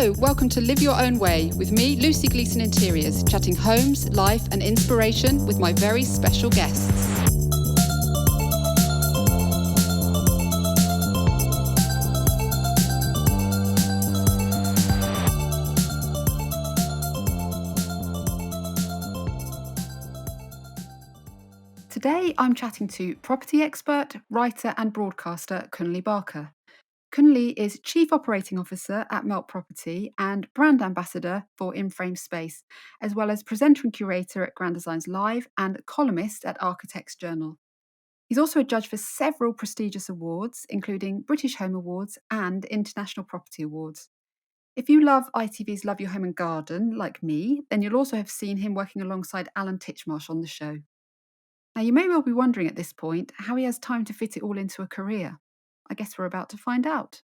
Hello, welcome to Live Your Own Way with me, Lucy Gleeson Interiors, chatting homes, life and inspiration with my very special guests. Today I'm chatting to property expert, writer and broadcaster Kunle Barker. Kunle is Chief Operating Officer at Melt Property and Brand Ambassador for In Frame Space, as well as presenter and curator at Grand Designs Live and columnist at Architects Journal. He's also a judge for several prestigious awards, including British Home Awards and International Property Awards. If you love ITV's Love Your Home and Garden, like me, then you'll also have seen him working alongside Alan Titchmarsh on the show. Now, you may well be wondering at this point how he has time to fit it all into a career. I guess we're about to find out.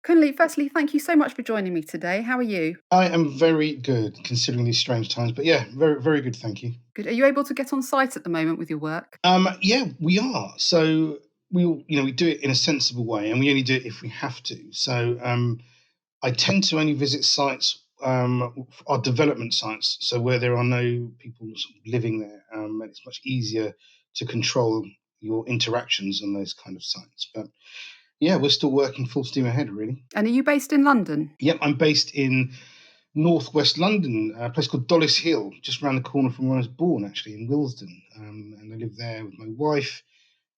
Kunle, firstly, thank you so much for joining me today. How are you? I am very good, considering these strange times. But yeah, very, very good, thank you. Good. Are you able to get on site at the moment with your work? Yeah, we are. So we do it in a sensible way, and we only do it if we have to. So I tend to only visit sites, our development sites, so where there are no people sort of living there, and it's much easier to control your interactions on those kind of sites. But yeah, we're still working full steam ahead, really. And are you based in London? Yep, I'm based in northwest London, a place called Dollis Hill, just around the corner from where I was born, actually, in Willesden. And I live there with my wife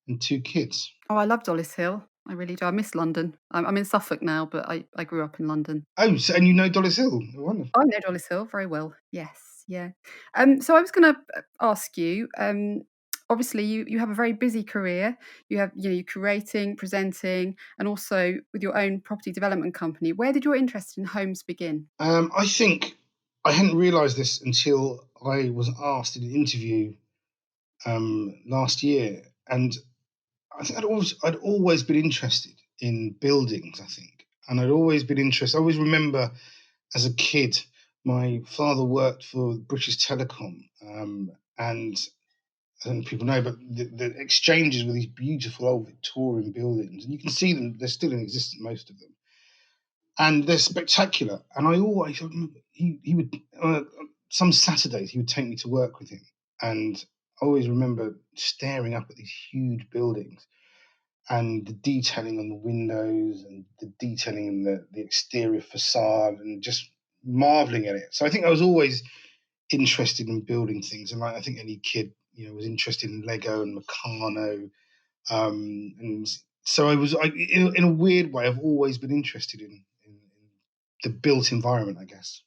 and 2 kids. Oh, I love Dollis Hill. I really do. I miss London. I'm in Suffolk now, but I grew up in London. Oh, so, and you know Dollis Hill? Wonderful. I know Dollis Hill very well. Yes, yeah. So I was going to ask you. Obviously, you have a very busy career. You're curating, presenting, and also with your own property development company. Where did your interest in homes begin? I think I hadn't realised this until I was asked in an interview last year, and I think I'd always been interested in buildings. I think, and I'd always been interested. I always remember as a kid, my father worked for British Telecom, and I don't know if people know, but the exchanges were these beautiful old Victorian buildings, and you can see them; they're still in existence, most of them, and they're spectacular. And I always he would some Saturdays he would take me to work with him, and I always remember staring up at these huge buildings and the detailing on the windows and the detailing in the exterior facade, and just marveling at it. So I think I was always interested in building things, and I think any kid was interested in Lego and Meccano, and so in a weird way I've always been interested in the built environment, I guess.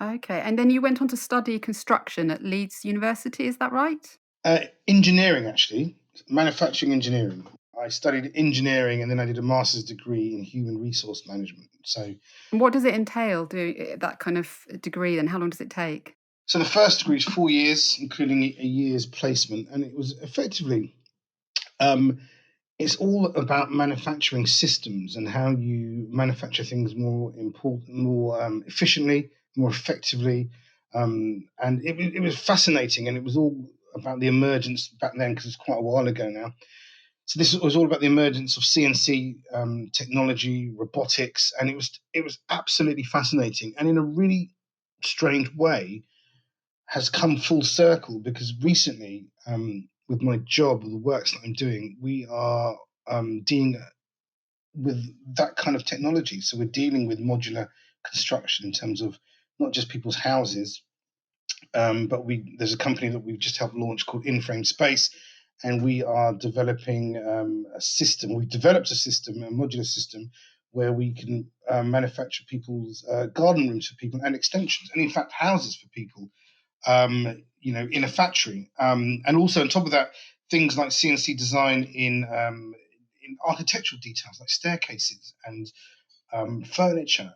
Okay, and then you went on to study construction at Leeds University, is that right? Engineering, actually, manufacturing engineering. I studied engineering and then I did a master's degree in human resource management. So, And what does it entail, doing that kind of degree, then? How long does it take? So the first degree is 4 years, including a year's placement, and it was effectively, it's all about manufacturing systems and how you manufacture things more efficiently, more effectively, and it was fascinating, and it was all about the emergence back then, because it's quite a while ago now. So this was all about the emergence of CNC technology, robotics, and it was absolutely fascinating, and in a really strange way has come full circle, because recently, with my job, the works that I'm doing, we are dealing with that kind of technology. So we're dealing with modular construction in terms of not just people's houses, but there's a company that we've just helped launch called In Frame Space, and we are developing a system. We've developed a system, a modular system, where we can manufacture people's garden rooms for people and extensions, and in fact houses for people, in a factory. And also on top of that, things like CNC design in architectural details like staircases and furniture.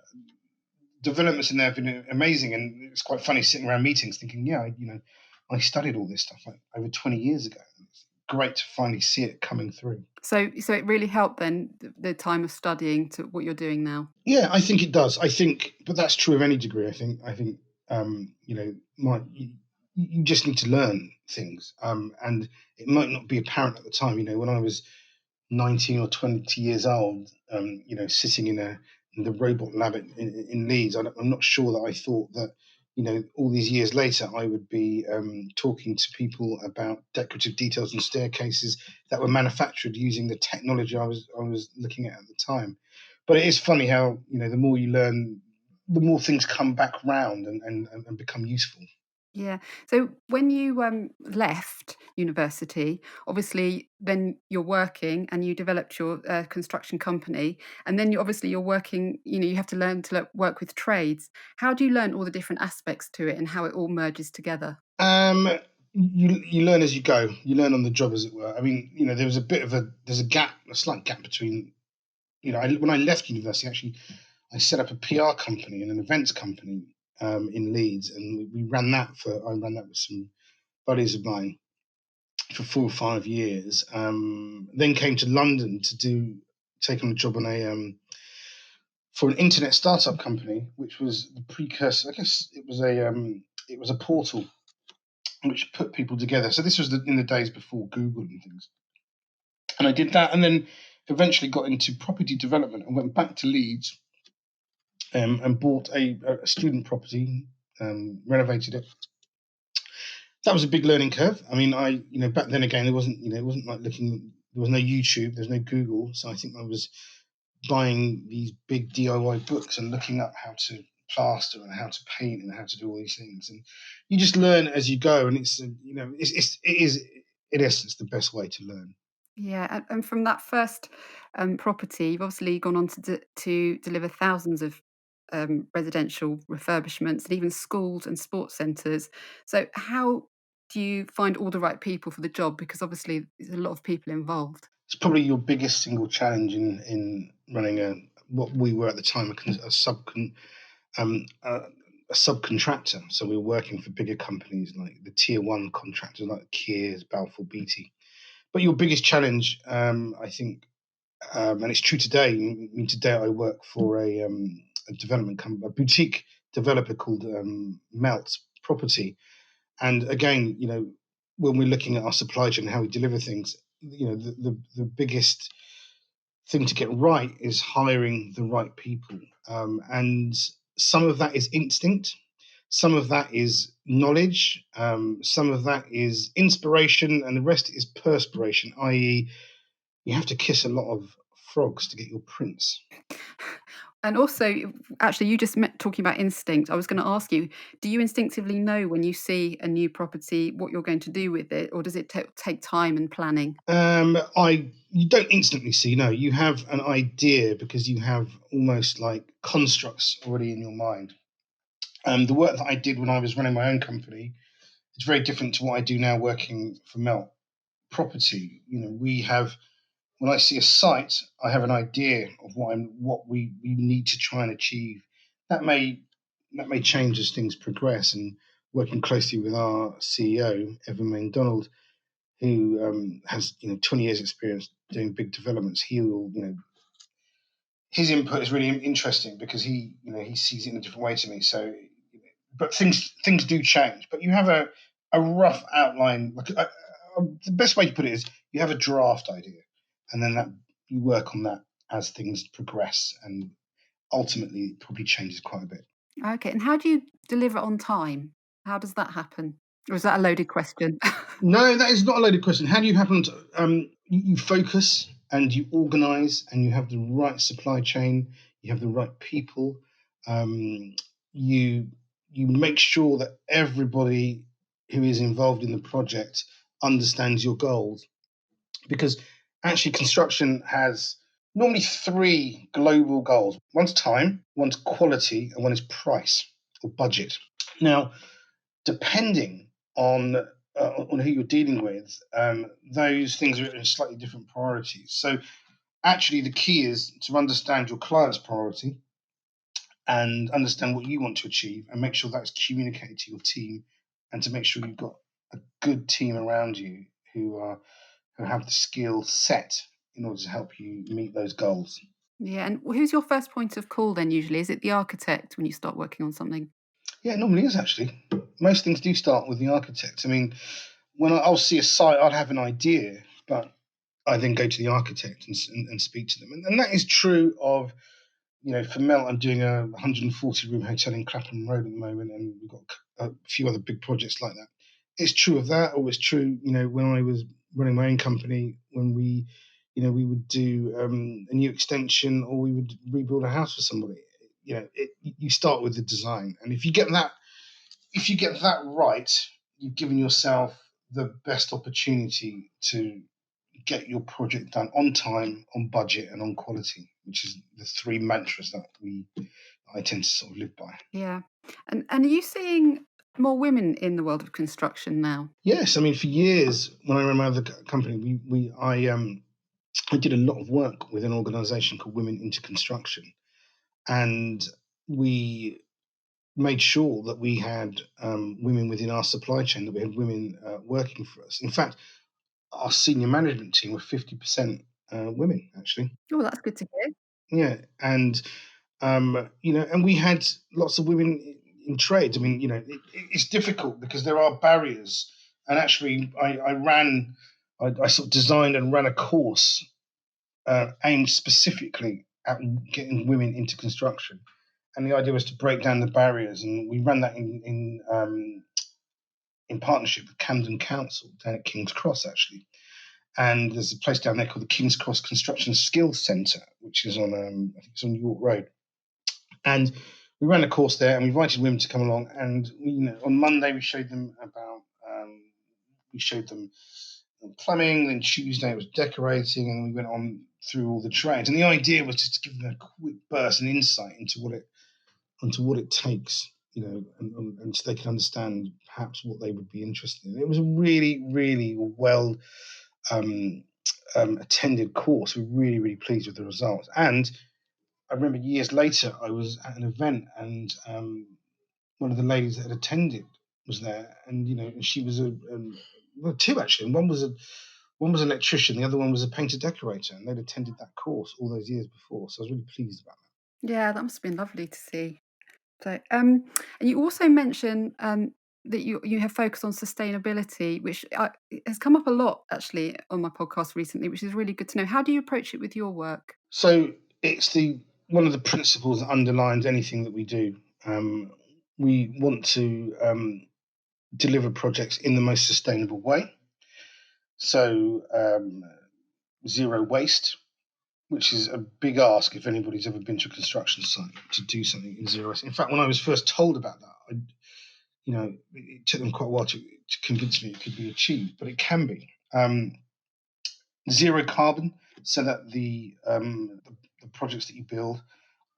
Developments in there have been amazing, and it's quite funny sitting around meetings thinking, I studied all this stuff like over 20 years ago. It's great to finally see it coming through. So it really helped then, the time of studying, to what you're doing now? Yeah, I think it does. But that's true of any degree. I think you just need to learn things, and it might not be apparent at the time. When I was 19 or 20 years old, sitting in a the robot lab in Leeds, I'm not sure that I thought that, all these years later, I would be talking to people about decorative details on staircases that were manufactured using the technology I was looking at the time. But it is funny how, the more you learn, the more things come back round and become useful. Yeah. So when you left university, obviously then you're working and you developed your construction company, and then you're working. You have to learn to work with trades. How do you learn all the different aspects to it and how it all merges together? Um, you learn as you go. You learn on the job, as it were. I mean, there was there's a gap, a slight gap between. When I left university, actually, I set up a PR company and an events company in Leeds, and we ran that I ran that with some buddies of mine for 4 or 5 years. Then came to London to take on a job on a for an internet startup company, which was the precursor. I guess it was a portal which put people together. So this was in the days before Google and things. And I did that, and then eventually got into property development and went back to Leeds and bought a student property, renovated it. That was a big learning curve. I mean, back then again, it wasn't like there was no YouTube, there's no Google. So I think I was buying these big DIY books and looking up how to plaster and how to paint and how to do all these things. And you just learn as you go. And it is in essence the best way to learn. Yeah, and from that first property, you've obviously gone on to deliver thousands of residential refurbishments and even schools and sports centres. So, how do you find all the right people for the job? Because obviously, there's a lot of people involved. It's probably your biggest single challenge in running what we were at the time um, a, a subcontractor. So we were working for bigger companies like the tier one contractors like Kiers, Balfour, Beatty. But your biggest challenge, I think, and it's true today. I mean, today I work for a development company, a boutique developer called Melt Property. And again, when we're looking at our supply chain and how we deliver things, the biggest thing to get right is hiring the right people. And some of that is instinct, some of that is knowledge, some of that is inspiration, and the rest is perspiration, i.e., you have to kiss a lot of frogs to get your prince. And also, actually, you just talking about instinct. I was going to ask you, do you instinctively know when you see a new property what you're going to do with it, or does it take time and planning? You don't instantly see. No, you have an idea because you have almost like constructs already in your mind. The work that I did when I was running my own company is very different to what I do now working for Melt Property. We have when I see a site, I have an idea of what we need to try and achieve. That may that may change as things progress. And working closely with our CEO Evan McDonald, who has 20 years experience doing big developments, he will his input is really interesting because he sees it in a different way to me. So, but things do change. But you have a rough outline. The best way to put it is you have a draft idea, and then that you work on that as things progress, and ultimately it probably changes quite a bit. Okay, and how do you deliver on time? How does that happen? Or is that a loaded question? No, that is not a loaded question. How do you happen to you focus and you organize and you have the right supply chain, you have the right people, um, you you make sure that everybody who is involved in the project understands your goals, because actually construction has normally three global goals. One's time, one's quality, and one is price or budget. Now, depending on who you're dealing with, those things are in slightly different priorities. So actually, the key is to understand your client's priority and understand what you want to achieve, and make sure that's communicated to your team, and to make sure you've got a good team around you who have the skill set in order to help you meet those goals. Yeah, and who's your first point of call then usually? Is it the architect when you start working on something? Yeah, it normally is actually. Most things do start with the architect. I mean, when I'll see a site, I'll have an idea, but I then go to the architect and speak to them. And that is true of for Melt, I'm doing a 140-room hotel in Clapham Road at the moment, and we've got a few other big projects like that. It's true of that, or it's true, when I was running my own company, when we would do a new extension, or we would rebuild a house for somebody. You start with the design, and if you get that right, you've given yourself the best opportunity to get your project done on time, on budget, and on quality, which is the three mantras that I tend to sort of live by. Yeah. And are you seeing more women in the world of construction now? Yes, I mean, for years when I ran my other company, I did a lot of work with an organisation called Women into Construction, and we made sure that we had women within our supply chain, that we had women working for us. In fact, our senior management team were 50% women, actually. Oh, that's good to hear. Yeah, and and we had lots of women in trades. I mean, it's difficult because there are barriers. And actually, I sort of designed and ran a course aimed specifically at getting women into construction. And the idea was to break down the barriers, and we ran that in partnership with Camden Council down at King's Cross, actually. And there's a place down there called the King's Cross Construction Skills Centre, which is on I think it's on York Road. And we ran a course there, and we invited women to come along. And on Monday we showed them plumbing. Then Tuesday it was decorating, and we went on through all the trades. And the idea was just to give them a quick burst and insight into what it takes, and so they can understand perhaps what they would be interested in. It was a really, really well attended course. We're really, really pleased with the results. And I remember years later, I was at an event, and one of the ladies that had attended was there, and she was well, two actually, and one was an electrician, the other one was a painter decorator, and they'd attended that course all those years before. So I was really pleased about that. Yeah, that must have been lovely to see. So, and you also mentioned that you have focused on sustainability, which has come up a lot actually on my podcast recently, which is really good to know. How do you approach it with your work? So it's one of the principles that underlines anything that we do. We want to deliver projects in the most sustainable way. So zero waste, which is a big ask if anybody's ever been to a construction site, to do something in zero waste. In fact, when I was first told about that, it took them quite a while to convince me it could be achieved, but it can be. Zero carbon, so that the projects that you build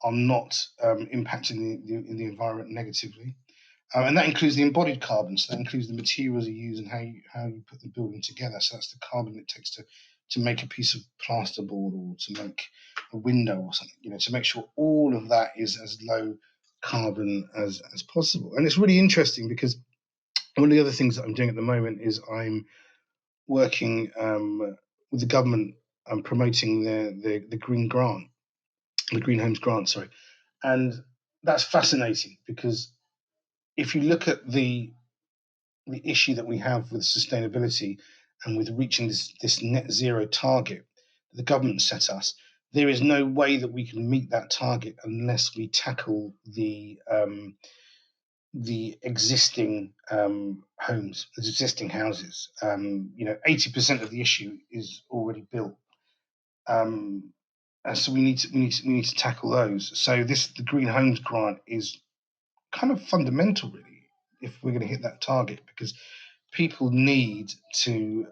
are not impacting the environment negatively. And that includes the embodied carbon. So that includes the materials you use and how you put the building together. So that's the carbon it takes to make a piece of plasterboard, or to make a window or something, to make sure all of that is as low carbon as possible. And it's really interesting because one of the other things that I'm doing at the moment is I'm working with the government, promoting the green grant, the Green Homes grant, sorry. And that's fascinating because if you look at the issue that we have with sustainability and with reaching this net zero target that the government set us, there is no way that we can meet that target unless we tackle the existing homes, the existing houses. 80% of the issue is already built. And so we need to tackle those. So the Green Homes grant is kind of fundamental, really, if we're going to hit that target, because people need to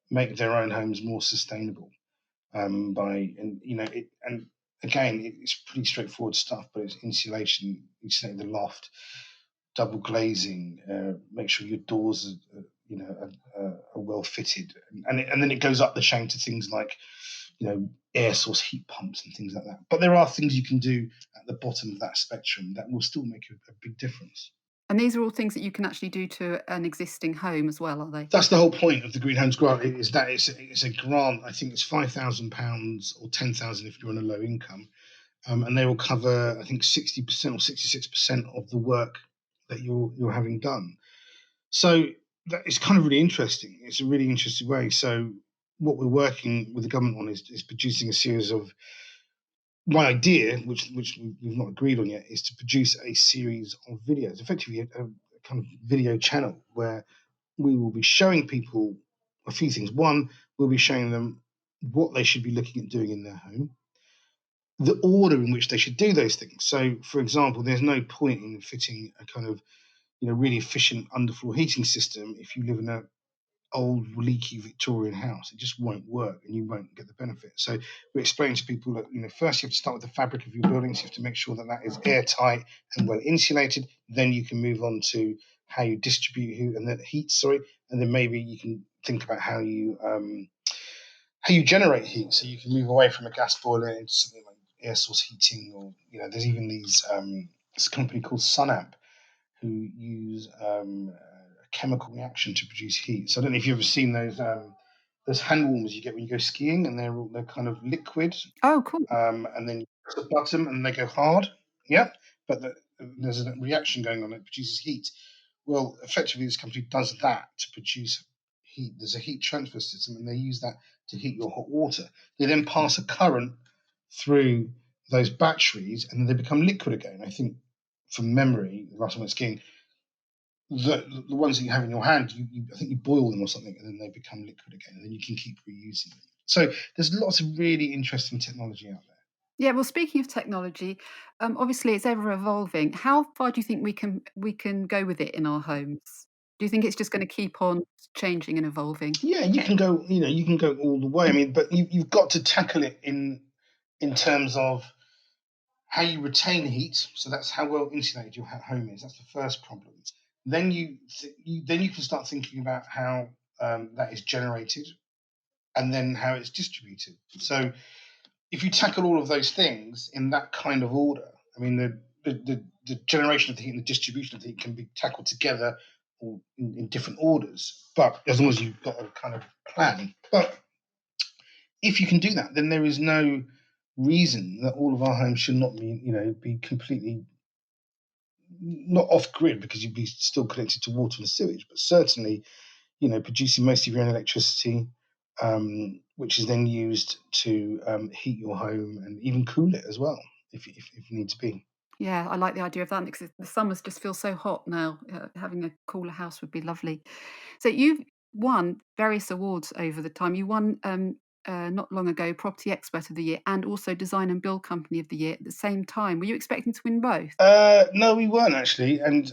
make their own homes more sustainable. And again, it's pretty straightforward stuff, but it's insulation, insulate the loft, double glazing, make sure your doors are well fitted, and then it goes up the chain to things like air source heat pumps and things like that. But there are things you can do at the bottom of that spectrum that will still make a big difference. And these are all things that you can actually do to an existing home as well, are they? That's the whole point of the Green Homes grant. Is that it's a grant. I think it's £5,000 or 10,000 if you're on a low income, and they will cover, I think, 60% or 66% of the work that you're having done. So that is kind of really interesting. It's a really interesting way. So what we're working with the government on is producing a series of my idea, which we've not agreed on yet, is to produce a series of videos, effectively a kind of video channel where we will be showing people a few things. One, we'll be showing them what they should be looking at doing in their home, the order in which they should do those things. So, for example, there's no point in fitting a kind of really efficient underfloor heating system if you live in a old leaky Victorian house. It just won't work, and you won't get the benefit. So we explain to people that first you have to start with the fabric of your buildings. You have to make sure that that is airtight and well insulated. Then you can move on to how you distribute heat and then and then maybe you can think about how you generate heat. So you can move away from a gas boiler into something like air source heating, or there's even this company called SunAmp who use a chemical reaction to produce heat. So I don't know if you've ever seen those hand warmers you get when you go skiing, and they're kind of liquid, Oh, cool. and then you press the button and they go hard. Yeah, but there's a reaction going on. It produces heat. Well, effectively, this company does that to produce heat. There's a heat transfer system, and they use that to heat your hot water. They then pass a current through those batteries, and then they become liquid again. I think, from memory, the last time I went skiing, the ones that you have in your hand, I think you boil them or something, and then they become liquid again, and then you can keep reusing them. So there's lots of really interesting technology out there. Yeah, well, speaking of technology, obviously it's ever evolving. How far do you think we can go with it in our homes? Do you think it's just gonna keep on changing and evolving? Yeah, you can go all the way. I mean, but you've got to tackle it in terms of how you retain heat. So that's how well insulated your home is. That's the first problem. Then you can start thinking about how that is generated, and then how it's distributed. So if you tackle all of those things in that kind of order, I mean, the generation of the heat and the distribution of the heat can be tackled together or in different orders, but as long as you've got a kind of plan. But if you can do that, then there is no reason that all of our homes should not be completely not off grid, because you'd be still connected to water and sewage, but certainly producing most of your own electricity, which is then used to heat your home and even cool it as well, if need to be. Yeah, I like the idea of that because the summers just feel so hot now. Having a cooler house would be lovely. So you've won various awards over the time. You won not long ago Property Expert of the Year and also Design and Build Company of the Year at the same time. Were you expecting to win both? No, we weren't actually, and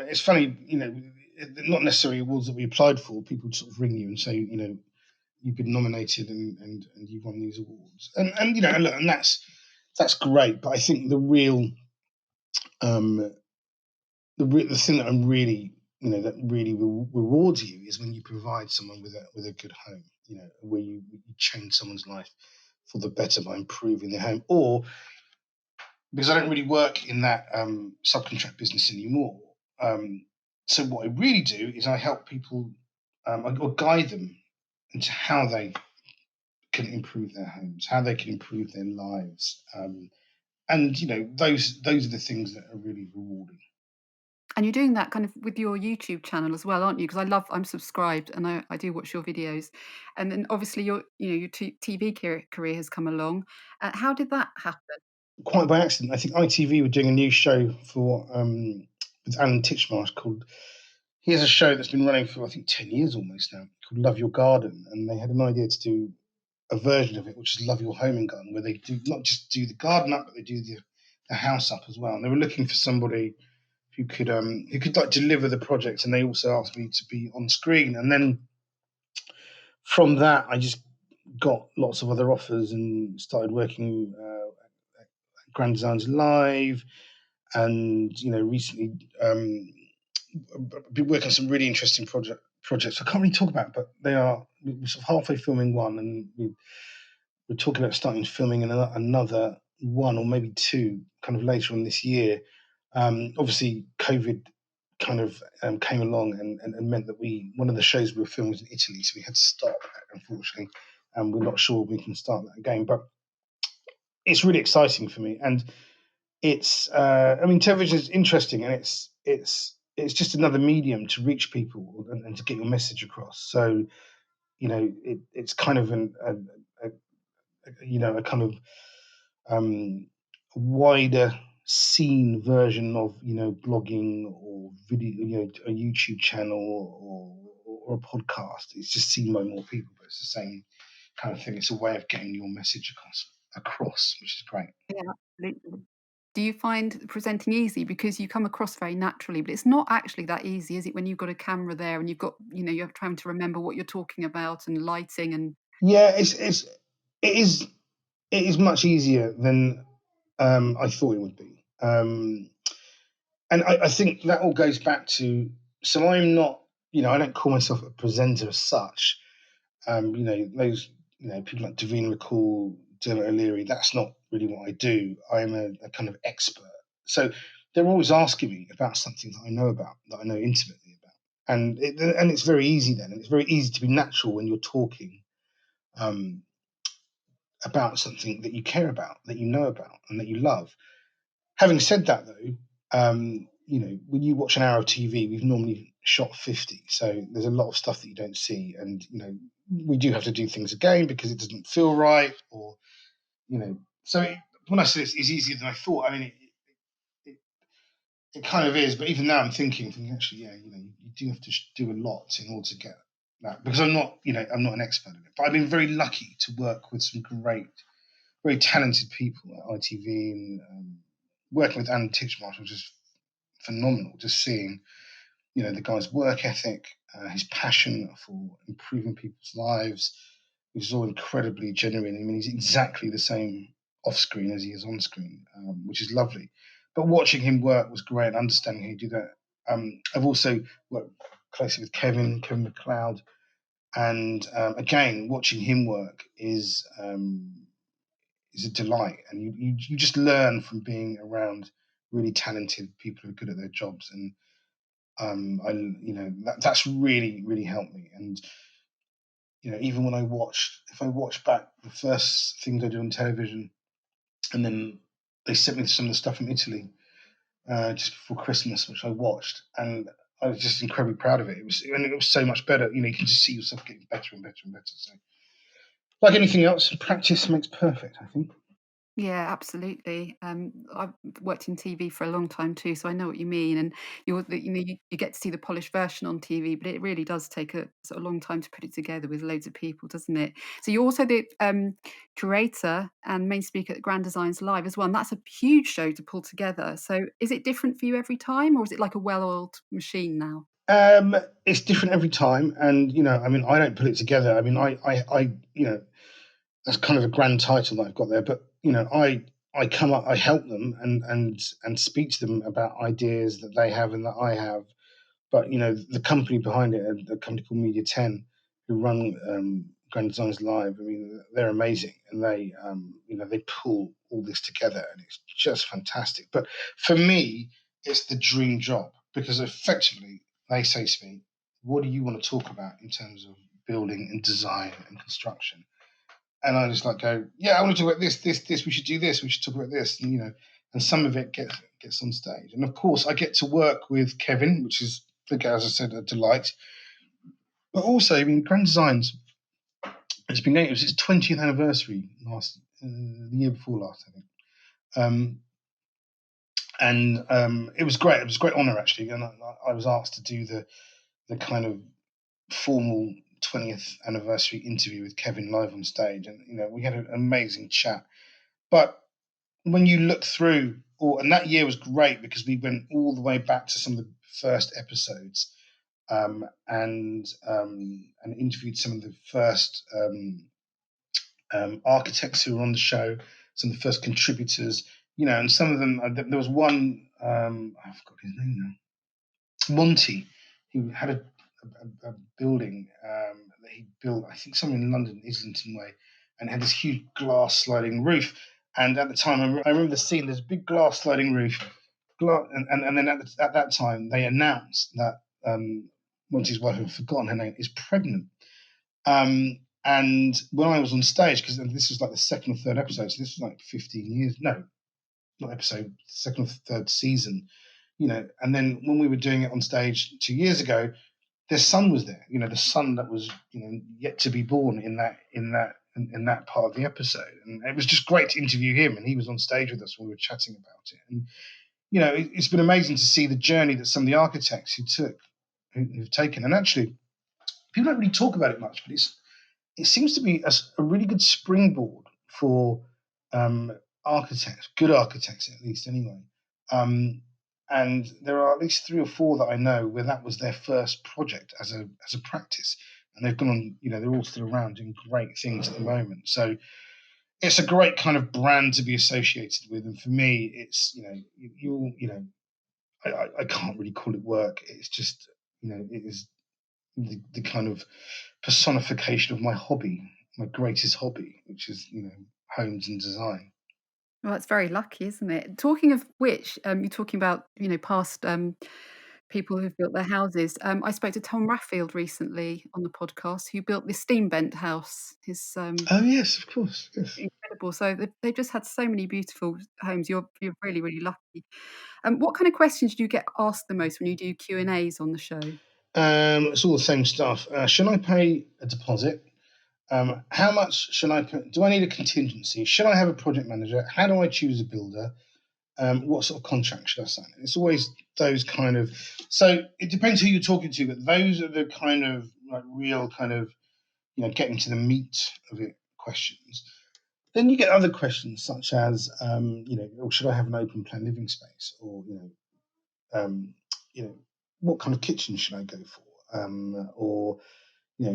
it's funny, not necessarily awards that we applied for. People sort of ring you and say, you've been nominated and you've won these awards, and look, and that's great. But I think um, the thing that I'm really that really rewards you is when you provide someone with a good home, where you change someone's life for the better by improving their home. Or, because I don't really work in that subcontract business anymore, so what I really do is I help people, or guide them into how they can improve their homes, how they can improve their lives, and those are the things that are really rewarding. And you're doing that kind of with your YouTube channel as well, aren't you? Because I'm subscribed and I do watch your videos. And then obviously your TV career has come along. How did that happen? Quite by accident, I think ITV were doing a new show for with Alan Titchmarsh called. He has a show that's been running for, I think, 10 years almost now, called Love Your Garden, and they had an idea to do a version of it, which is Love Your Home and Garden, where they do not just do the garden up, but they do the house up as well. And they were looking for somebody who could like deliver the project, and they also asked me to be on screen. And then from that, I just got lots of other offers and started working at Grand Designs Live, and recently been working on some really interesting projects. I can't really talk about, but we're sort of halfway filming one, and we're talking about starting filming another one or maybe two kind of later on this year. Obviously, COVID kind of came along and meant that one of the shows we were filming was in Italy, so we had to stop, unfortunately, and we're not sure we can start that again. But it's really exciting for me, and I mean, television is interesting, and it's just another medium to reach people and to get your message across. So it's kind of a kind of wider scene version of blogging or video, a YouTube channel or a podcast. It's just seen by more people, but it's the same kind of thing. It's a way of getting your message across, which is great. Yeah, absolutely. Do you find presenting easy? Because you come across very naturally, but it's not actually that easy, is it, when you've got a camera there and you've got, you're trying to remember what you're talking about and lighting and Yeah, it is it is much easier than I thought it would be. And I think that all goes back to, so I'm not, I don't call myself a presenter as such. Those, people like Davina McCall, Dermot O'Leary, that's not really what I do. I'm a kind of expert. So they're always asking me about something that I know about, that I know intimately about. And it's very easy then. And it's very easy to be natural when you're talking um, about something that you care about, that you know about, and that you love. Having said that, though, when you watch an hour of TV, we've normally shot 50, so there's a lot of stuff that you don't see, and we do have to do things again because it doesn't feel right, or So when I say it's easier than I thought, I mean it, it kind of is, but even now I'm thinking actually, yeah, you do have to do a lot in order to get that, because I'm not an expert in it, but I've been very lucky to work with some great, very talented people at ITV, and working with Alan Titchmarsh was just phenomenal. Just seeing, the guy's work ethic, his passion for improving people's lives, which is all incredibly genuine. I mean, he's exactly the same off screen as he is on screen, which is lovely. But watching him work was great, and understanding how he did that. I've also worked closely with Kevin McCloud, and again, watching him work is a delight, and you just learn from being around really talented people who are good at their jobs, and that's really really helped me. And even when if I watch back the first things I do on television, and then they sent me some of the stuff from Italy just before Christmas, which I watched, and I was just incredibly proud of it. It was so much better. You can just see yourself getting better and better and better. So, like anything else, practice makes perfect, I think. Yeah, absolutely. I've worked in TV for a long time too, so I know what you mean. And you get to see the polished version on TV, but it really does take a sort of long time to put it together with loads of people, doesn't it? So you're also the curator and main speaker at Grand Designs Live as well, and that's a huge show to pull together. So is it different for you every time, or is it like a well-oiled machine now? It's different every time, and I mean, I don't put it together. I mean, that's kind of a grand title that I've got there. But I come up, I help them, and speak to them about ideas that they have and that I have. But the company behind it, a company called Media 10, who run Grand Designs Live. I mean, they're amazing, and they pull all this together, and it's just fantastic. But for me, it's the dream job, because effectively they say to me, "What do you want to talk about in terms of building and design and construction?" And I just like go, "Yeah, I want to talk about this. We should do this. We should talk about this." And some of it gets on stage. And of course, I get to work with Kevin, which is, again, as I said, a delight. But also, I mean, Grand Designs, it was its 20th anniversary the year before last, I think. Um, and it was great. It was a great honour, actually. And I was asked to do the kind of formal 20th anniversary interview with Kevin live on stage. And, we had an amazing chat. But when you look through, and that year was great because we went all the way back to some of the first episodes, and interviewed some of the first architects who were on the show, some of the first contributors, and some of them. There was one, I forgot his name now, Monty, who had a building that he built, I think somewhere in London, Islington Way, and had this huge glass sliding roof. And at the time, I remember the scene. There's a big glass sliding roof, and then at that time they announced that Monty's wife, I've forgotten her name, is pregnant. And when I was on stage, because this was like the second or third episode, so this was like 15 years, no, not episode, second or third season, and then when we were doing it on stage 2 years ago, their son was there, the son that was, yet to be born in that in that part of the episode, and it was just great to interview him. And he was on stage with us when we were chatting about it. And it's been amazing to see the journey that some of the architects who've taken. And actually, people don't really talk about it much, but it seems to be a really good springboard for architects, good architects at least, anyway. And there are at least 3 or 4 that I know where that was their first project as a practice, and they've gone on. They're all still around doing great things at the moment. So it's a great kind of brand to be associated with. And for me, it's I can't really call it work. It's just it is the kind of personification of my hobby, my greatest hobby, which is homes and design. Well, it's very lucky, isn't it? Talking of which, you're talking about, past, people who've built their houses. I spoke to Tom Raffield recently on the podcast, who built this steam bent house. His, Oh yes, of course, yes. incredible. So they've just had so many beautiful homes. You're really, really lucky. What kind of questions do you get asked the most when you do Q&As on the show? It's all the same stuff. Should I pay a deposit? How much should I put? Do I need a contingency? Should I have a project manager? How do I choose a builder? What sort of contract should I sign? It's always those kind of. So it depends who you're talking to, but those are the kind of real kind of getting to the meat of it questions. Then you get other questions such as should I have an open plan living space, or um, what kind of kitchen should I go for, or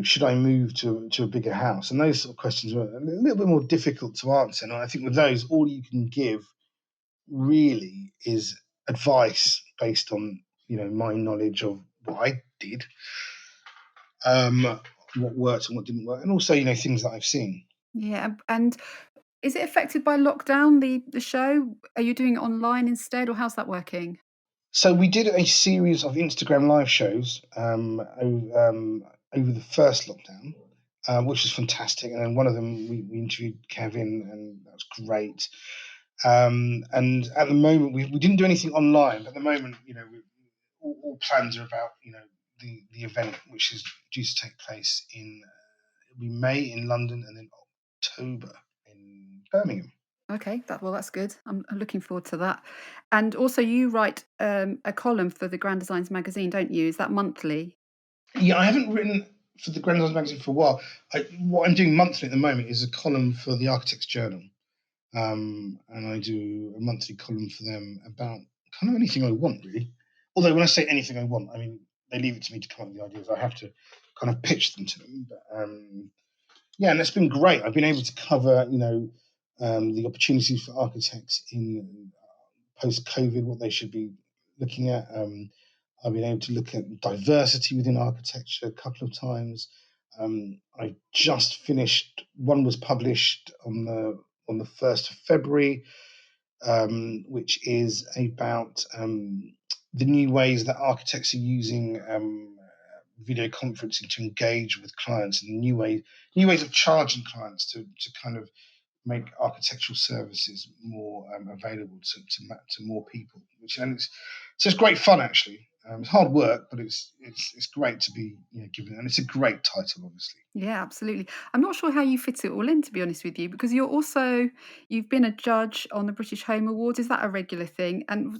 should I move to a bigger house? And those sort of questions are a little bit more difficult to answer. And I think with those, all you can give really is advice based on my knowledge of what I did, what worked and what didn't work, and also things that I've seen. Yeah, and is it affected by lockdown, the show? Are you doing it online instead, or how's that working? So we did a series of Instagram live shows over the first lockdown, which was fantastic. And then one of them we interviewed Kevin, and that was great. And at the moment, we didn't do anything online. But at the moment, all plans are about the event, which is due to take place in it'll be May in London, and then October in Birmingham. Okay, that's good. I'm looking forward to that. And also, you write a column for the Grand Designs magazine, don't you? Is that monthly? Yeah, I haven't written for the Grand Design magazine for a while. What I'm doing monthly at the moment is a column for the Architect's Journal, and I do a monthly column for them about kind of anything I want, really. Although when I say anything I want, I mean they leave it to me to come up with the ideas. I have to kind of pitch them to them. But yeah, and it's been great. I've been able to cover, the opportunities for architects in post-COVID, what they should be looking at. I've been able to look at diversity within architecture a couple of times. I just finished. One was published on the 1st of February, which is about the new ways that architects are using video conferencing to engage with clients, and new ways of charging clients to kind of make architectural services more available to more people. So it's great fun actually. It's hard work, but it's great to be given, and it's a great title, obviously. Yeah, absolutely. I'm not sure how you fit it all in, to be honest with you, because you've been a judge on the British Home Awards. Is that a regular thing? And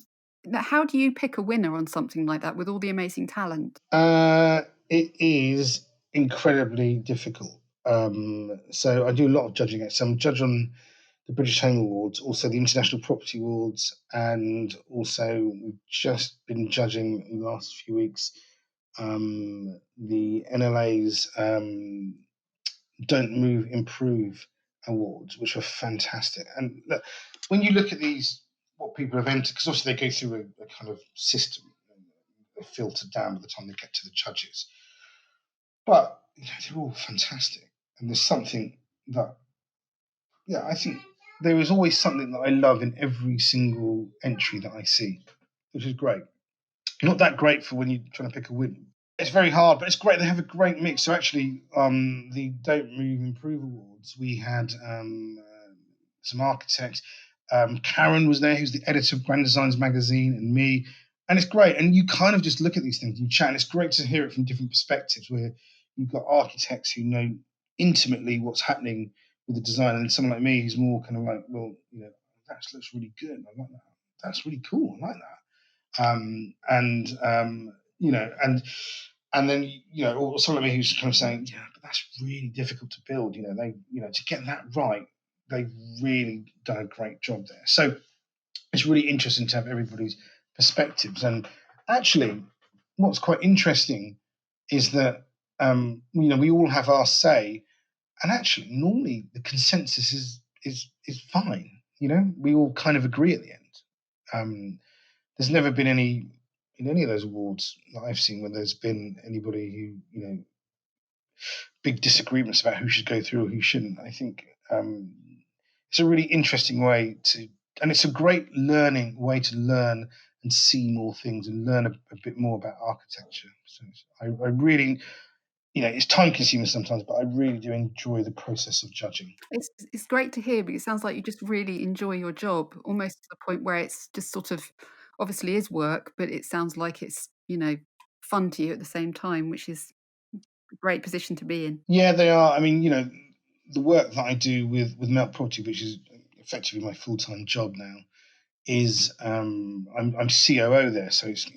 how do you pick a winner on something like that with all the amazing talent? It is incredibly difficult. So I do a lot of judging. So I'm judge on the British Home Awards, also the International Property Awards, and also we've just been judging in the last few weeks the NLA's Don't Move, Improve awards, which are fantastic. And look, when you look at these, what people have entered, because obviously they go through a kind of system, and they filter down by the time they get to the judges. But they're all fantastic, and there's something that, yeah, I think there is always something that I love in every single entry that I see, which is great. Not that great for when you're trying to pick a win. It's very hard, but it's great. They have a great mix. So actually, the Don't Move Improve Awards, we had some architects. Karen was there, who's the editor of Grand Designs magazine, and me. And it's great. And you kind of just look at these things, you chat, and it's great to hear it from different perspectives, where you've got architects who know intimately what's happening with the design, and someone like me who's more kind of like, well, that looks really good. I like that. That's really cool. I like that. And and then or someone like me who's kind of saying, yeah, but that's really difficult to build. To get that right, they've really done a great job there. So it's really interesting to have everybody's perspectives. And actually, what's quite interesting is that we all have our say, and actually, normally the consensus is fine. We all kind of agree at the end. There's never been any in any of those awards that I've seen where there's been anybody who big disagreements about who should go through or who shouldn't. I think it's a really interesting way and it's a great learning way to learn and see more things and learn a bit more about architecture. So I really, it's time consuming sometimes, but I really do enjoy the process of judging. It's great to hear, but it sounds like you just really enjoy your job, almost to the point where it's just sort of obviously is work, but it sounds like it's, fun to you at the same time, which is a great position to be in. Yeah, they are. I mean, the work that I do with Melt Property, which is effectively my full time job now, is I'm COO there, so it's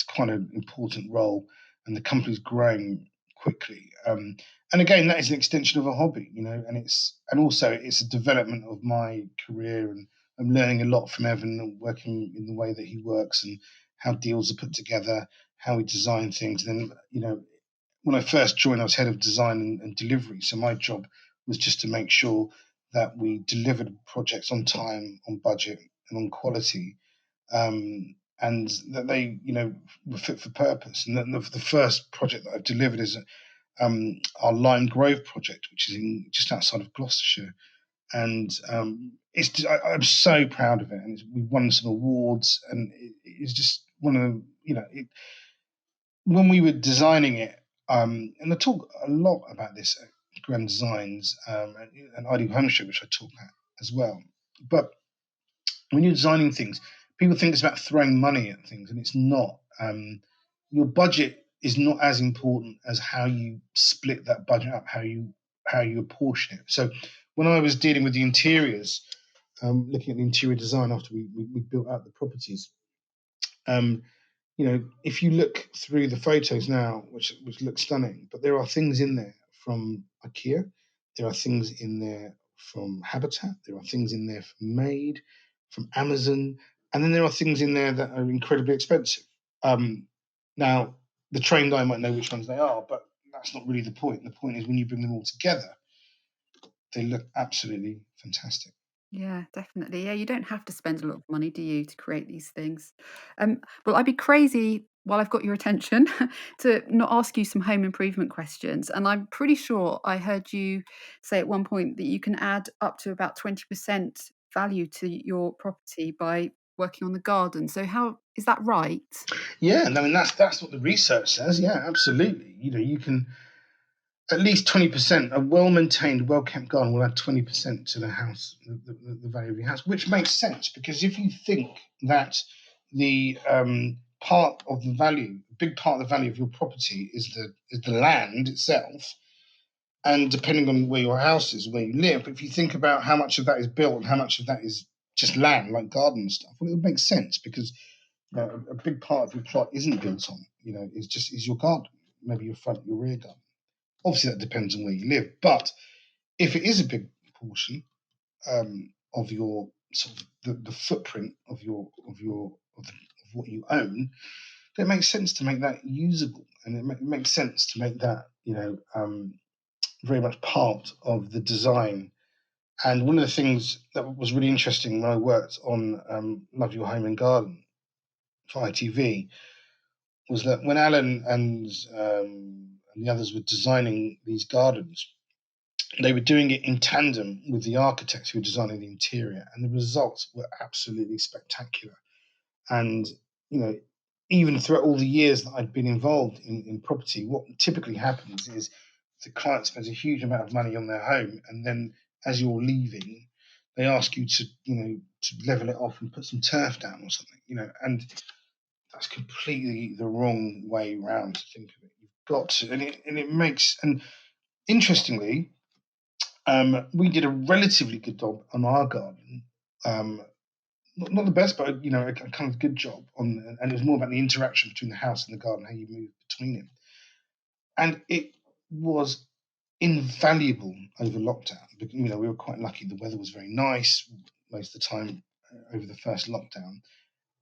quite an important role, and the company's growing quickly. And again, that is an extension of a hobby, and also it's a development of my career, and I'm learning a lot from Evan, and working in the way that he works, and how deals are put together, how we design things. And then, when I first joined, I was head of design and delivery, so my job was just to make sure that we delivered projects on time, on budget, and on quality, and that they, were fit for purpose. And then the first project that I've delivered is our Lime Grove project, which is just outside of Gloucestershire. And I'm so proud of it. And we've won some awards, and it's just one of the, when we were designing it, and I talk a lot about this at Grand Designs, and I do Homeship, which I talk at as well. But when you're designing things, people think it's about throwing money at things, and it's not. Your budget is not as important as how you split that budget up, how you apportion it. So when I was dealing with the interiors, looking at the interior design after we built out the properties, um, if you look through the photos now, which look stunning, but there are things in there from IKEA, there are things in there from Habitat, there are things in there from Made, from Amazon, and then there are things in there that are incredibly expensive. Now, the trained eye might know which ones they are, but that's not really the point. The point is when you bring them all together, they look absolutely fantastic. Yeah, definitely. Yeah, you don't have to spend a lot of money, do you, to create these things? Well, I'd be crazy while I've got your attention to not ask you some home improvement questions. And I'm pretty sure I heard you say at one point that you can add up to about 20% value to your property by working on the garden. So how is that right? Yeah, I mean that's what the research says. Yeah, absolutely. You can at least 20%. A well-maintained, well-kept garden will add 20% to the house, the value of your house, which makes sense because if you think that the part of the value, a big part of the value of your property is the land itself, and depending on where your house is, where you live, if you think about how much of that is built and how much of that is just land, like garden stuff, well, it would make sense because a big part of your plot isn't built on, is your garden, maybe your front, your rear garden. Obviously, that depends on where you live, but if it is a big portion of your sort of the footprint of what you own, then it makes sense to make that usable, and it makes sense to make that very much part of the design. And one of the things that was really interesting when I worked on Love Your Home and Garden for ITV was that when Alan and the others were designing these gardens, they were doing it in tandem with the architects who were designing the interior, and the results were absolutely spectacular. And you know, even throughout all the years that I'd been involved in property, what typically happens is the client spends a huge amount of money on their home, and then as you're leaving, they ask you to level it off and put some turf down or something, and that's completely the wrong way round to think of it. You've got to, and it makes, and interestingly, We did a relatively good job on our garden. Not the best, but a kind of good job on, and it was more about the interaction between the house and the garden, how you move between it, and it was invaluable over lockdown. We were quite lucky; the weather was very nice most of the time over the first lockdown,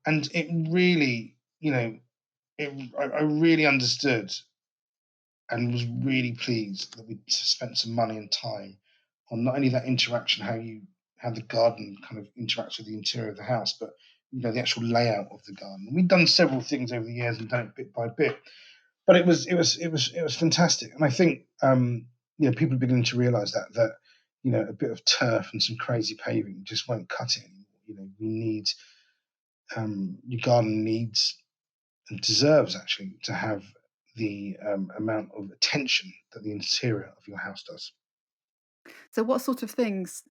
and it really, I really understood and was really pleased that we spent some money and time on not only that interaction, how the garden kind of interacts with the interior of the house, but the actual layout of the garden. We've done several things over the years and done it bit by bit, but it was fantastic. And I think people are beginning to realise that a bit of turf and some crazy paving just won't cut it anymore. We need your garden needs and deserves actually to have the amount of attention that the interior of your house does. So what sort of things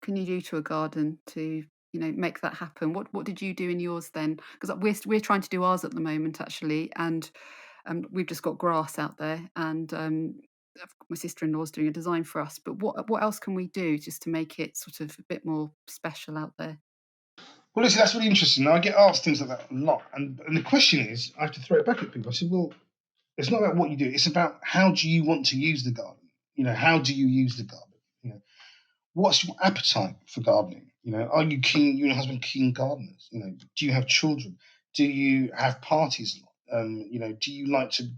can you do to a garden to, make that happen? What did you do in yours then? Because we're trying to do ours at the moment actually, and we've just got grass out there, and my sister-in-law's doing a design for us. But what else can we do just to make it sort of a bit more special out there? Well, listen, that's really interesting. Now, I get asked things like that a lot, and the question is, I have to throw it back at people. I said, well, it's not about what you do; it's about how do you want to use the garden. How do you use the garden? You know, what's your appetite for gardening? Are you keen? You and your husband keen gardeners? Do you have children? Do you have parties a lot? Do you like to,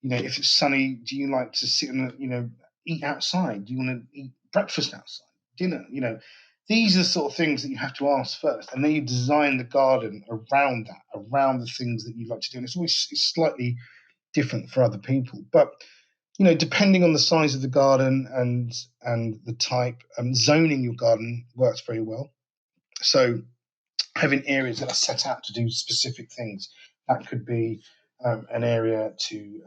if it's sunny, do you like to sit and eat outside? Do you want to eat breakfast outside, dinner? These are the sort of things that you have to ask first, and then you design the garden around that, around the things that you like to do. And it's slightly different for other people, but depending on the size of the garden and the type, zoning your garden works very well. So having areas that are set out to do specific things. That could be an area to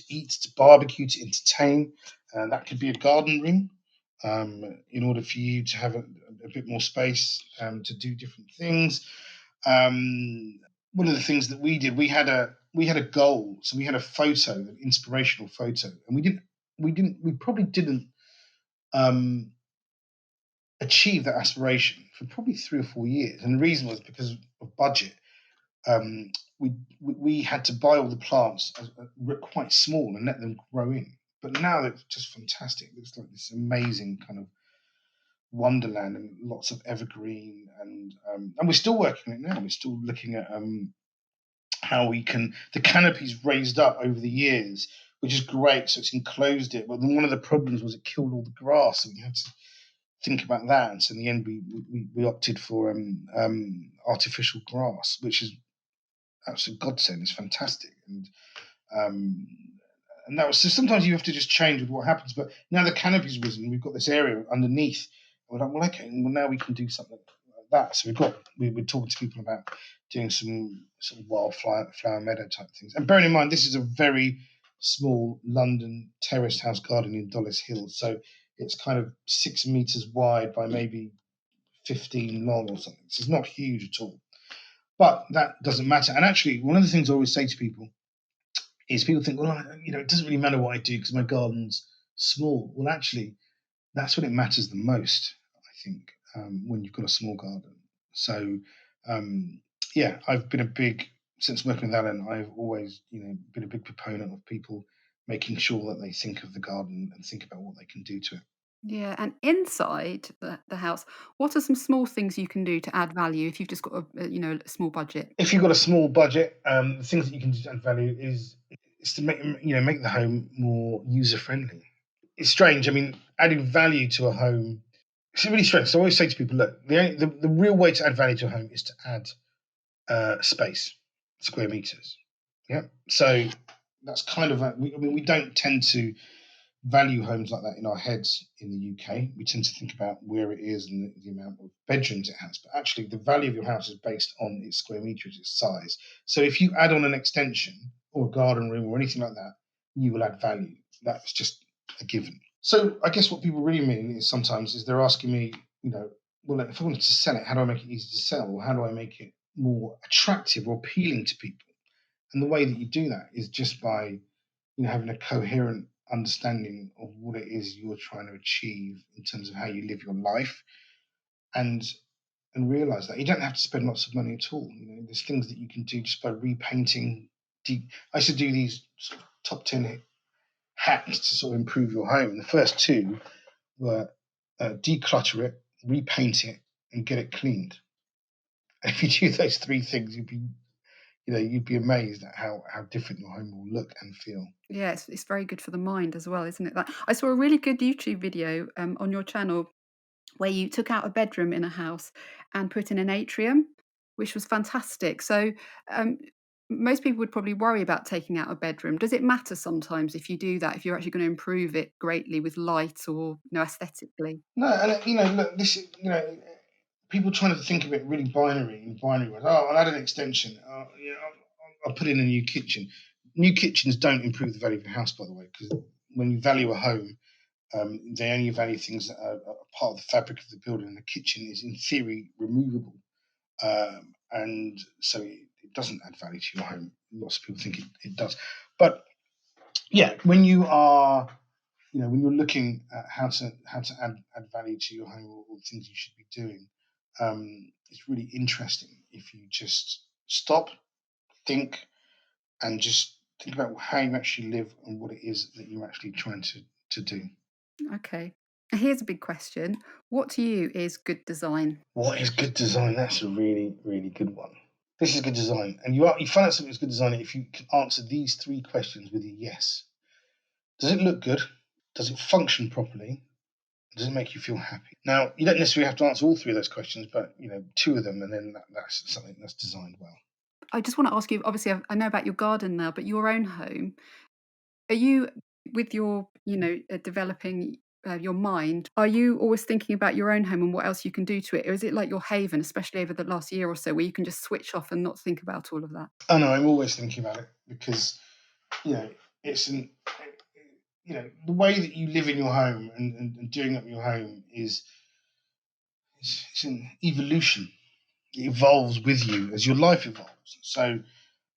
eat, to barbecue, to entertain. That could be a garden room in order for you to have a bit more space to do different things. One of the things that we did, we had a goal, so we had a photo, an inspirational photo, and we probably didn't um, achieve that aspiration for probably 3 or 4 years, and the reason was because of budget. Um, we had to buy all the plants quite small and let them grow in. But now it's just fantastic. It's like this amazing kind of wonderland and lots of evergreen, and we're still working on it now. We're still looking at how we can, the canopy's raised up over the years, which is great. So it's enclosed it. But then one of the problems was it killed all the grass. So we had to think about that. And so in the end, we opted for artificial grass, which is absolute godsend. It's fantastic. Um, and that was, so sometimes you have to just change with what happens. But now the canopy's risen, we've got this area underneath. We're like, well, okay, well now we can do something like that. So we're talking to people about doing some sort of flower meadow type things. And bearing in mind, this is a very small London terraced house garden in Dollis Hill. So it's kind of 6 meters wide by maybe 15 long or something. So it's not huge at all. But that doesn't matter. And actually, one of the things I always say to people is people think, well, it doesn't really matter what I do because my garden's small. Well, actually, that's when it matters the most, I think, when you've got a small garden. So, um, yeah, since working with Alan, I've always, been a big proponent of people making sure that they think of the garden and think about what they can do to it. Yeah, and inside the house, what are some small things you can do to add value if you've just got a small budget? If you've got a small budget, the things that you can do to add value is to make the home more user friendly. It's strange. I mean, adding value to a home, it's really strange. So I always say to people, look, the real way to add value to a home is to add space, square meters. Yeah. So that's kind of we don't tend to value homes like that in our heads in the UK. We tend to think about where it is and the amount of bedrooms it has. But actually, the value of your house is based on its square meters, its size. So if you add on an extension or a garden room or anything like that, you will add value. That's just a given. So I guess what people really mean is sometimes is they're asking me, well, if I wanted to sell it, how do I make it easy to sell? Or how do I make it more attractive or appealing to people? And the way that you do that is just by having a coherent understanding of what it is you're trying to achieve in terms of how you live your life, and realize that you don't have to spend lots of money at all. There's things that you can do just by repainting. I used to do these sort of top 10 hacks to sort of improve your home. And the first two were declutter it, repaint it, and get it cleaned. And if you do those three things, you'd be amazed at how different your home will look and feel. Yeah, it's very good for the mind as well, isn't it? That I saw a really good YouTube video on your channel where you took out a bedroom in a house and put in an atrium, which was fantastic. So, um, most people would probably worry about taking out a bedroom. Does it matter sometimes if you do that, if you're actually going to improve it greatly with light or, aesthetically? No, and look, this is, people trying to think of it really binary ways. Oh, I'll add an extension. I'll put in a new kitchen. New kitchens don't improve the value of the house, by the way, because when you value a home, they only value things that are part of the fabric of the building. And the kitchen is, in theory, removable, and so it doesn't add value to your home. Lots of people think it does, but yeah, when you are, when you're looking at how to add value to your home, or things you should be doing, it's really interesting if you just stop, think, and just think about how you actually live and what it is that you're actually trying to do. Okay. Here's a big question. What to you is good design? What is good design? That's a really, really good one. This is good design, and you find out something is good design if you can answer these three questions with a yes. Does it look good? Does it function properly? Does it make you feel happy? Now, you don't necessarily have to answer all three of those questions, but two of them, and then that's something that's designed well. I just want to ask you, obviously, I know about your garden now, but your own home, are you, with your, developing your mind, are you always thinking about your own home and what else you can do to it? Or is it like your haven, especially over the last year or so, where you can just switch off and not think about all of that? Oh no, I'm always thinking about it because it's the way that you live in your home and doing up your home is it's an evolution. It evolves with you as your life evolves. So,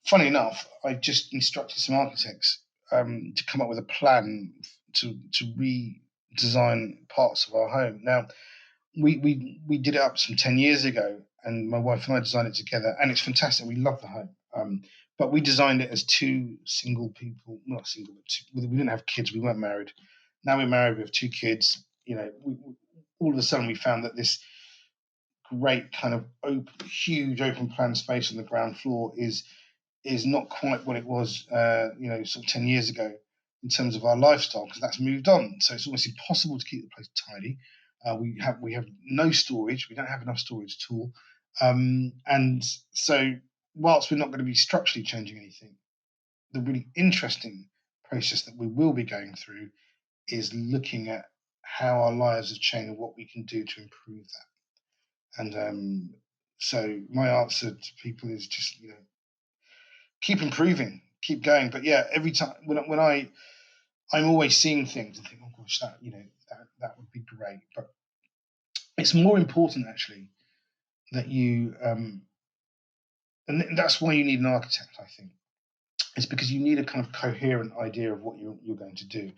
funny enough, I just instructed some architects to come up with a plan to redesign parts of our home. Now, we did it up some 10 years ago, and my wife and I designed it together, and it's fantastic. We love the home. But we designed it as two single people, not single, but we didn't have kids. We weren't married. Now we're married. We have two kids. All of a sudden we found that this great kind of huge open plan space on the ground floor is not quite what it was, sort of 10 years ago in terms of our lifestyle, because that's moved on. So it's almost impossible to keep the place tidy. We have no storage. We don't have enough storage at all. And so whilst we're not going to be structurally changing anything, the really interesting process that we will be going through is looking at how our lives have changed and what we can do to improve that. And so my answer to people is just, keep improving, keep going. But yeah, every time when I'm always seeing things and think, oh gosh, that would be great. But it's more important actually that you and that's why you need an architect, I think. It's because you need a kind of coherent idea of what you're going to do.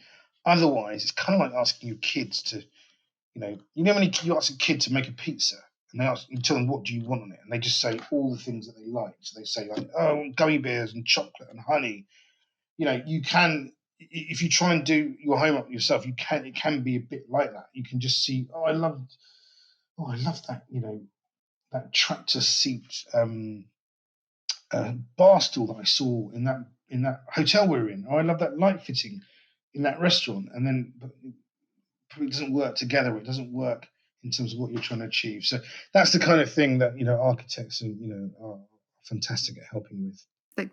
Otherwise, it's kind of like asking your kids to, when you ask a kid to make a pizza, and you tell them what do you want on it, and they just say all the things that they like. So they say like, oh, gummy bears and chocolate and honey. You can, if you try and do your homework yourself, it can be a bit like that. You can just see, I love that, that tractor seat bar stool that I saw in that hotel we were in. Oh, I love that light fitting in that restaurant. And then but it probably doesn't work together. It doesn't work in terms of what you're trying to achieve. So that's the kind of thing that architects are fantastic at helping with.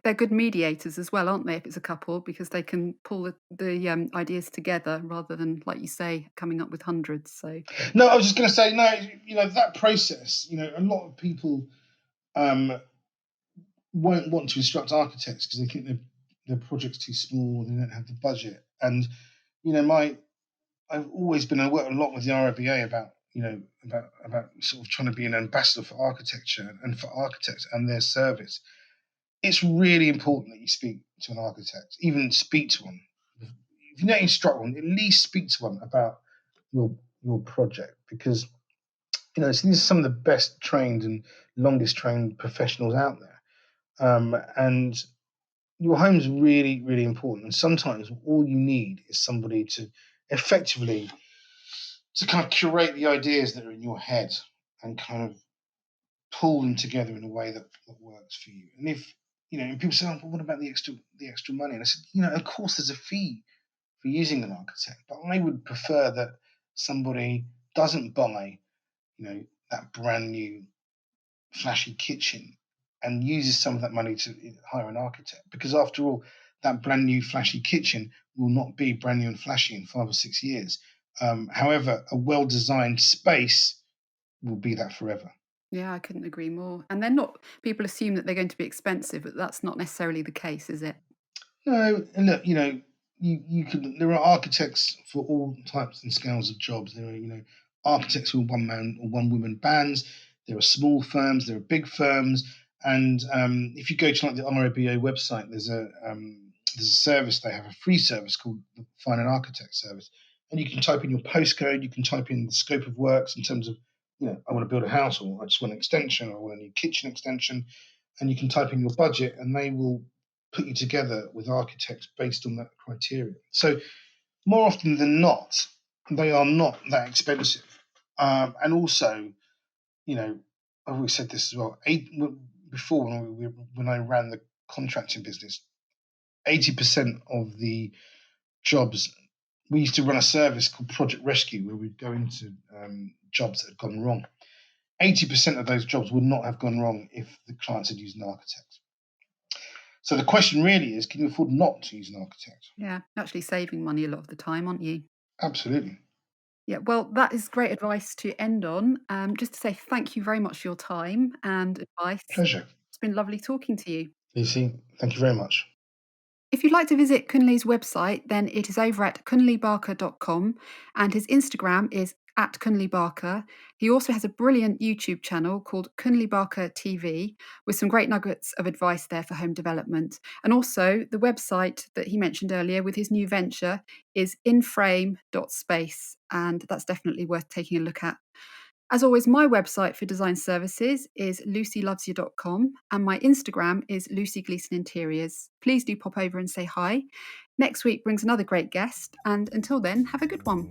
They're good mediators as well, aren't they, if it's a couple, because they can pull the ideas together rather than, like you say, coming up with hundreds. So no, I was just going to say, no, that process, a lot of people won't want to instruct architects because they think their project's too small, they don't have the budget. And I've always been, I work a lot with the RIBA about sort of trying to be an ambassador for architecture and for architects and their service. It's really important that you speak to an architect, even speak to one. if you don't instruct one, at least speak to one about your project, because these are some of the best trained and longest trained professionals out there. And your home's really, really important. And sometimes all you need is somebody to effectively to kind of curate the ideas that are in your head and kind of pull them together in a way that works for you. And if and people say, "Oh, but what about the extra money?" And I said, of course, there's a fee for using an architect, but I would prefer that somebody doesn't buy, that brand new flashy kitchen and uses some of that money to hire an architect, because after all, that brand new flashy kitchen will not be brand new and flashy in 5 or 6 years. However, a well-designed space will be that forever. Yeah, I couldn't agree more. And they're not, people assume that they're going to be expensive, but that's not necessarily the case, is it? No, and look, you can. There are architects for all types and scales of jobs. There are, architects who are one man or one woman bands. There are small firms. There are big firms. And if you go to like the RIBA website, there's a service. They have a free service called the Find an Architect service, and you can type in your postcode. You can type in the scope of works in terms of, I want to build a house, or I just want an extension, or I want a new kitchen extension, and you can type in your budget, and they will put you together with architects based on that criteria. So more often than not, they are not that expensive. And also, I've always said this as well. Before, when I ran the contracting business, 80% of the jobs, we used to run a service called Project Rescue, where we'd go into jobs that had gone wrong. 80% of those jobs would not have gone wrong if the clients had used an architect. So the question really is, can you afford not to use an architect? Yeah, actually saving money a lot of the time, aren't you? Absolutely. Yeah, well, that is great advice to end on. Just to say thank you very much for your time and advice. Pleasure. It's been lovely talking to you. Lucy, thank you very much. If you'd like to visit Kunle's website, then it is over at kunlebarker.com, and his Instagram is at Kunle Barker. He also has a brilliant YouTube channel called Kunle Barker TV with some great nuggets of advice there for home development. And also the website that he mentioned earlier with his new venture is inframe.space, and that's definitely worth taking a look at. As always, my website for design services is lucylovesyou.com, and my Instagram is Lucy Gleeson Interiors. Please do pop over and say hi. Next week brings another great guest, and until then, have a good one.